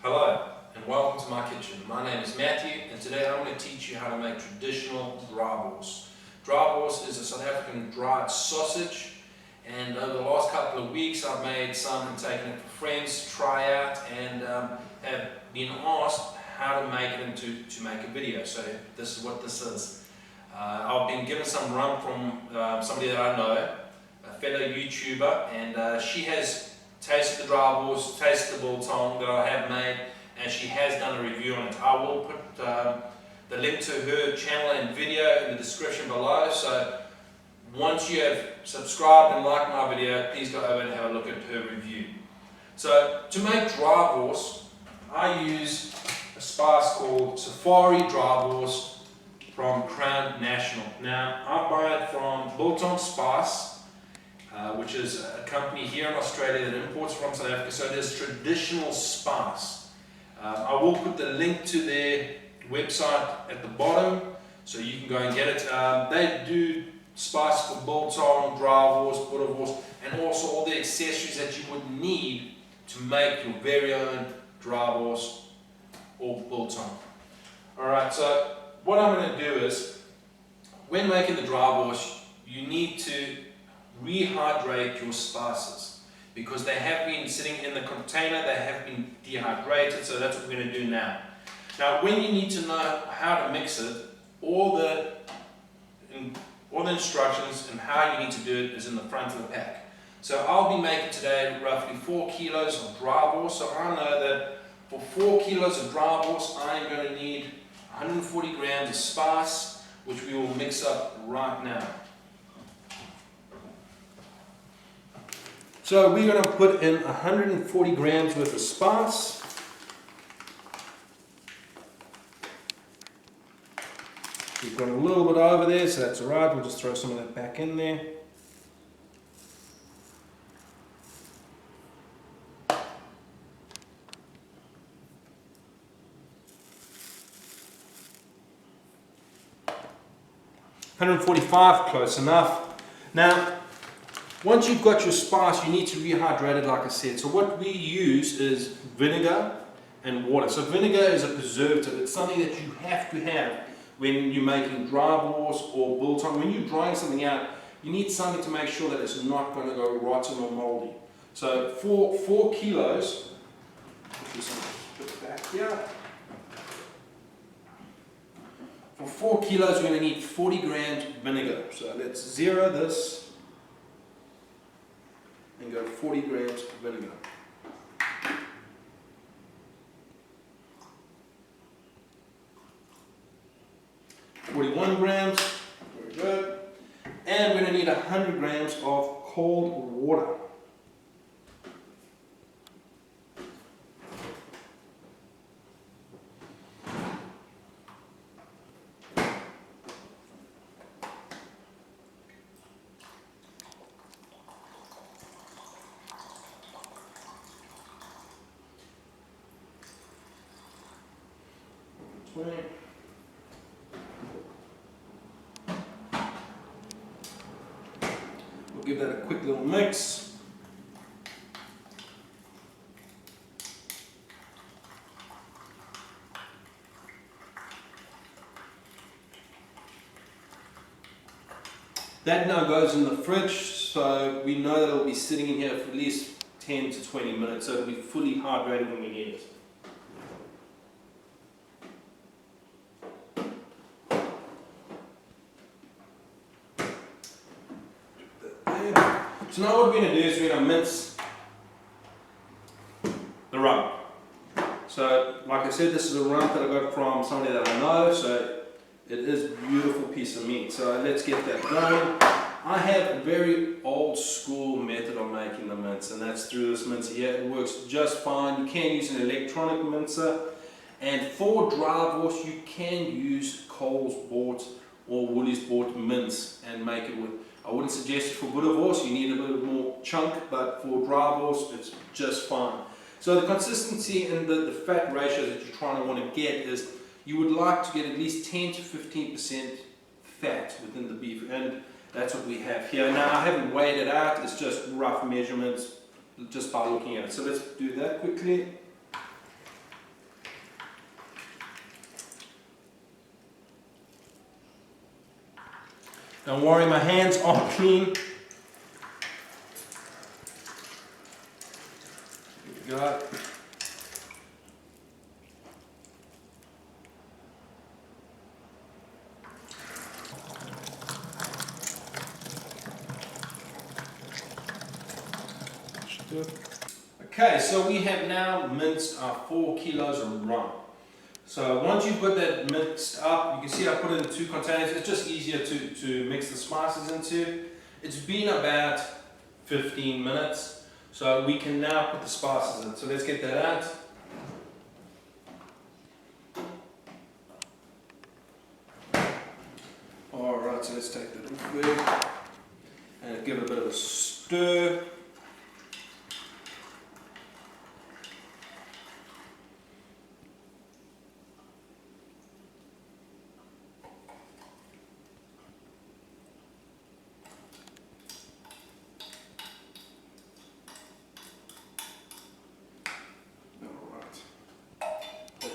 Hello and welcome to my kitchen. My name is Matthew and today I'm going to teach you how to make traditional draaiboors. Draaiboors is a South African dried sausage, and over the last couple of weeks I've made some and taken it for friends to try out, and have been asked how to make it to make a video. So this is what this is. I've been given some run from somebody that I know, a fellow YouTuber, and she has tasted the draaiboors, tasted the biltong that I have made, and she has done a review on it. I will put the link to her channel and video in the description below, so once you have subscribed and liked my video, please go over and have a look at her review. So to make draaiboors, I use a spice called Safari Draaiboors from Crown National. Now I buy it from Biltong Spice, which is a company here in Australia that imports from South Africa, so it is traditional spice. I will put the link to their website at the bottom so you can go and get it. They do spice for biltong, draaiboors, boerewors, and also all the accessories that you would need to make your very own draaiboors or biltong. Alright, so what I'm going to do is, when making the draaiboors, you need to rehydrate your spices because they have been sitting in the container, they have been dehydrated, so that's what we're going to do now. Now when you need to know how to mix it, all the instructions and how you need to do it is in the front of the pack. So I'll be making today roughly 4 kilos of draaiboors, so I know that for 4 kilos of draaiboors I'm going to need 140 grams of spice, which we will mix up right now. So we're going to put in 140 grams worth of spice. We've got a little bit over there, so that's alright, we'll just throw some of that back in there. $145, close enough. Now, once you've got your spice, you need to rehydrate it like I said. So what we use is vinegar and water. So vinegar is a preservative. It's something that you have to have when you're making draaiboors or biltong. When you're drying something out, you need something to make sure that it's not going to go rotten or moldy. So for 4 kilos, put back here. For 4 kilos, we're going to need 40 grams vinegar. So let's zero this and go 40 grams of vinegar. $41 grams, very good. And we're going to need 100 grams of cold water. We'll give that a quick little mix. That now goes in the fridge, so we know that it'll be sitting in here for at least 10 to 20 minutes, so it'll be fully hydrated when we need it. So now what we're going to do is we're going to mince the rump. So like I said, this is a rump that I got from somebody that I know, so it is a beautiful piece of meat. So let's get that going. I have a very old school method of making the mince, and that's through this mincer here. It works just fine. You can use an electronic mincer, and for draaiboors you can use Coles bought or Woolies bought mince and make it with. I wouldn't suggest it for boerewors, you need a little more chunk, but for draaiboors it's just fine. So the consistency and the fat ratio that you're trying to want to get is, you would like to get at least 10 to 15% fat within the beef, and that's what we have here. Now I haven't weighed it out, it's just rough measurements just by looking at it. So let's do that quickly. Don't worry, my hands are clean. There we go. Okay, so we have now minced our 4 kilos of rum. So once you've got that mixed up, you can see I put it in 2 containers. It's just easier to mix the spices into. It's been about 15 minutes, so we can now put the spices in. So let's get that out. Alright, so let's take that off there and give it a bit of a stir.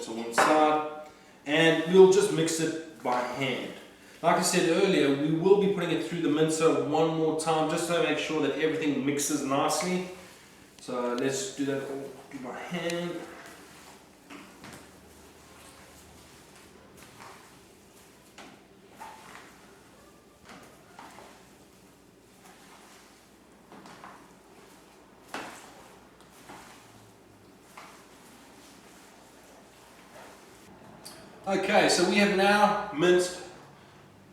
To one side, and we'll just mix it by hand. Like I said earlier, we will be putting it through the mincer one more time just to make sure that everything mixes nicely. So let's do that all by hand. Okay, so we have now minced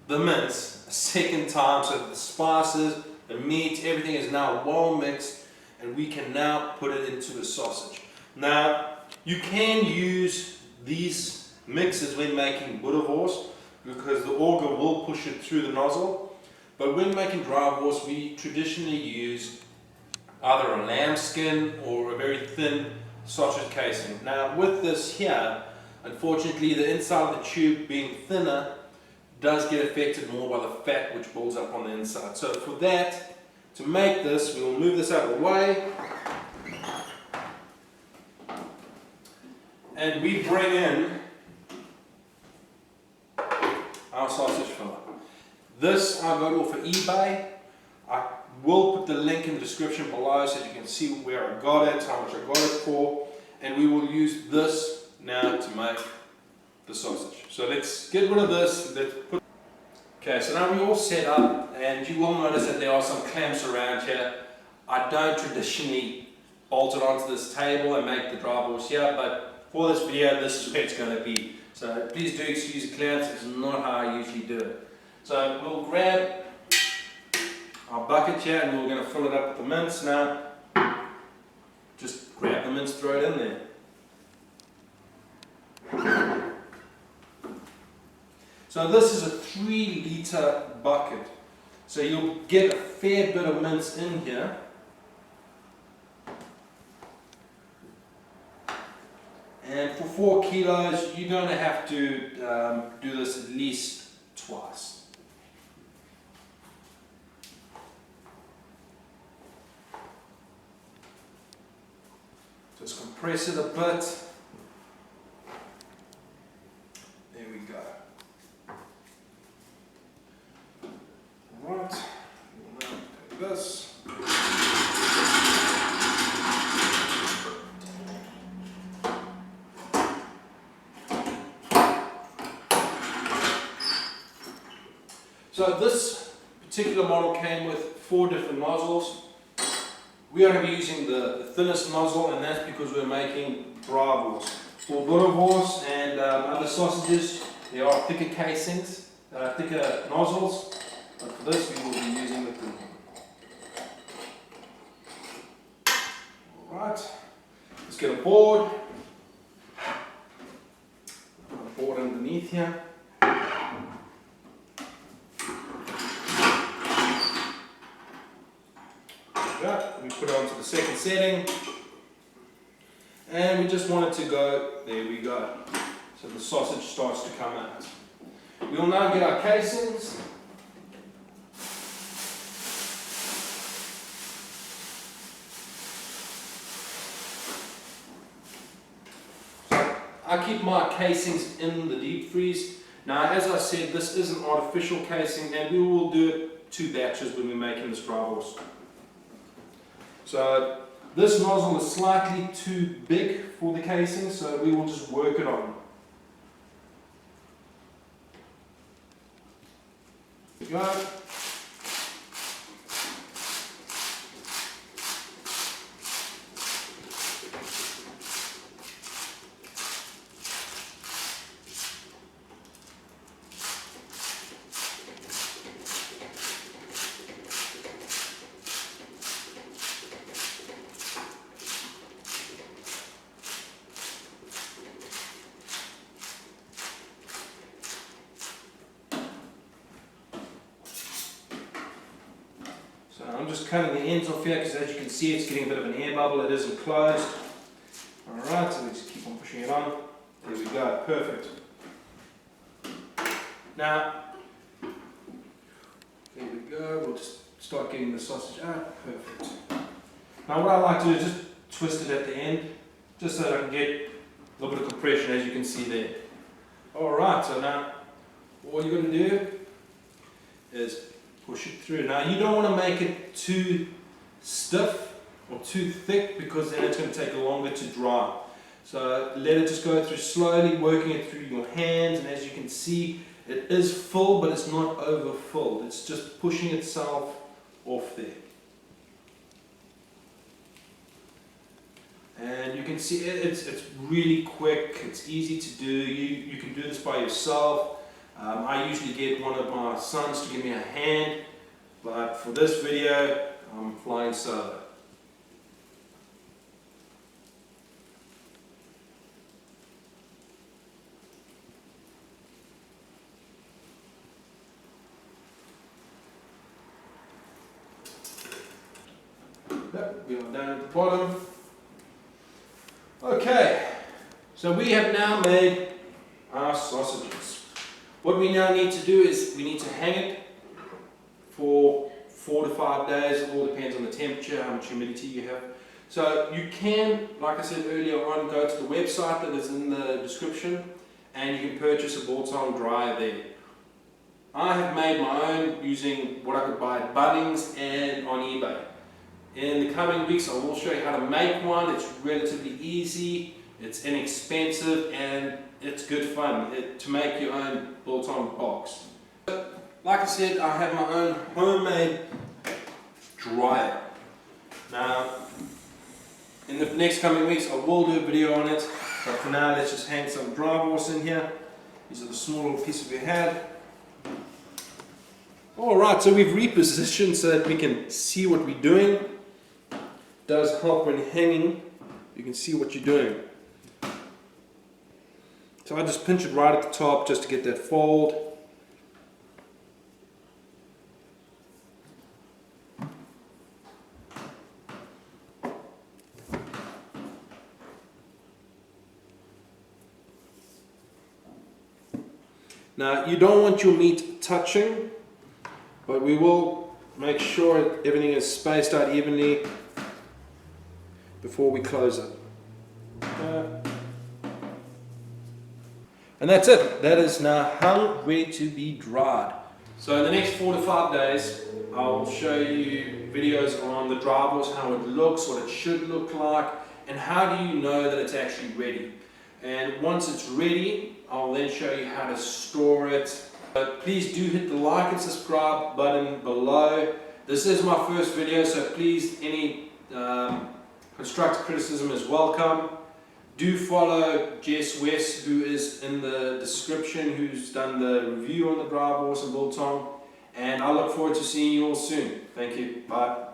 the mince a second time, so the spices, the meat, everything is now well mixed, and we can now put it into the sausage. Now, you can use these mixes when making boerewors because the auger will push it through the nozzle, but when making draaiwors, we traditionally use either a lambskin or a very thin sausage casing. Now, with this here, unfortunately, the inside of the tube being thinner does get affected more by the fat which builds up on the inside. So for that, to make this, we will move this out of the way. And we bring in our sausage filler. This I got off of eBay. I will put the link in the description below so you can see where I got it, how much I got it for. And we will use this now to make the sausage. So let's get rid of this. Okay, so now we're all set up, and you will notice that there are some clamps around here. I don't traditionally bolt it onto this table and make the draaiwors here, but for this video, this is where it's going to be. So please do excuse the clamps, it's not how I usually do it. So we'll grab our bucket here, and we're going to fill it up with the mince now. Just grab the mince, throw it in there. So this is a 3-litre bucket, so you'll get a fair bit of mince in here. And for 4 kilos, you're going to have to do this at least twice. Just compress it a bit. There we go. Right, we'll now take this. So this particular model came with 4 different nozzles. We are going to be using the thinnest nozzle, and that's because we're making draaiwors. For boerewors and other sausages, there are thicker casings, thicker nozzles. But for this, we will be using the thin one. Alright, let's get a board. Put a board underneath here. We put it onto the second setting, and we just want it to go, there we go, so the sausage starts to come out. We will now get our casings. I keep my casings in the deep freeze. Now, as I said, this is an artificial casing, and we will do it 2 batches when we're making this dry horse. So this nozzle is slightly too big for the casing, so we will just work it on. There we go. So I'm just cutting the ends off here because, as you can see, it's getting a bit of an air bubble. It isn't closed. Alright, so let's keep on pushing it on. There we go, perfect. Now, there we go, we'll just start getting the sausage out. Perfect. Now what I like to do is just twist it at the end, just so that I can get a little bit of compression, as you can see there. Alright, so now all you're going to do is push it through. Now you don't want to make it too stiff or too thick, because then it's going to take longer to dry. So let it just go through slowly, working it through your hands, and as you can see, it is full, but it's not over full. It's just pushing itself off there. And you can see it's really quick, it's easy to do. You can do this by yourself. I usually get one of my sons to give me a hand, but for this video, I'm flying solo. We are down at the bottom. Okay, so we have now made our sausages. What we now need to do is we need to hang it for 4 to 5 days. It all depends on the temperature, how much humidity you have. So you can, like I said earlier on, go to the website that is in the description, and you can purchase a Biltong dryer there. I have made my own using what I could buy at Bunnings and on eBay. In the coming weeks I will show you how to make one. It's relatively easy, it's inexpensive, and it's good fun to make your own Biltong box. Like I said, I have my own homemade dryer. Now, in the next coming weeks I will do a video on it, but for now let's just hang some dry horse in here. These are the small little pieces we had. Alright, so we've repositioned so that we can see what we're doing. It does help when hanging, you can see what you're doing. So I just pinch it right at the top just to get that fold. Now you don't want your meat touching, but we will make sure everything is spaced out evenly before we close it. And that's it. That is now hung, ready to be dried. So in the next 4 to 5 days, I'll show you videos on the dry horse, how it looks, what it should look like, and how do you know that it's actually ready. And once it's ready, I'll then show you how to store it. But please do hit the like and subscribe button below. This is my first video, so please, any constructive criticism is welcome. Do follow Jess West, who is in the description, who's done the review on the dry horse and Biltong. And I look forward to seeing you all soon. Thank you. Bye.